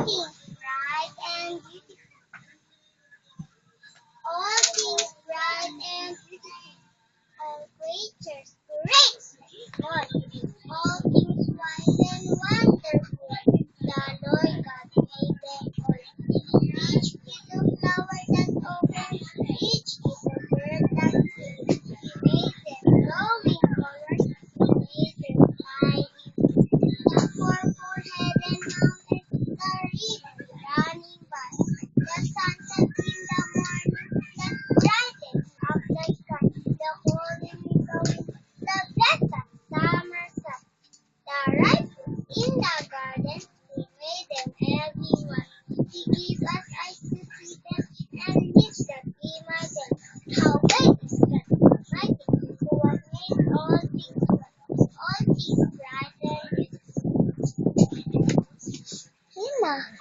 things bright and beautiful. All things bright and beautiful. All creatures great and small. All things wise and wonderful. The Lord God made them all. Each little flower that opens, each little bird that sings. He made them glowing colors. He made them tiny. The purple heaven mountains, the river running by, the sunset in the morning that brightens up the sky, the golden going, the pleasant summer sun, the ripe fruits in the garden, He made them everyone. He gives us eyes to see them and lips that we might them. How great is God, mighty, who has made all things well, all things bright and beautiful. Yun na.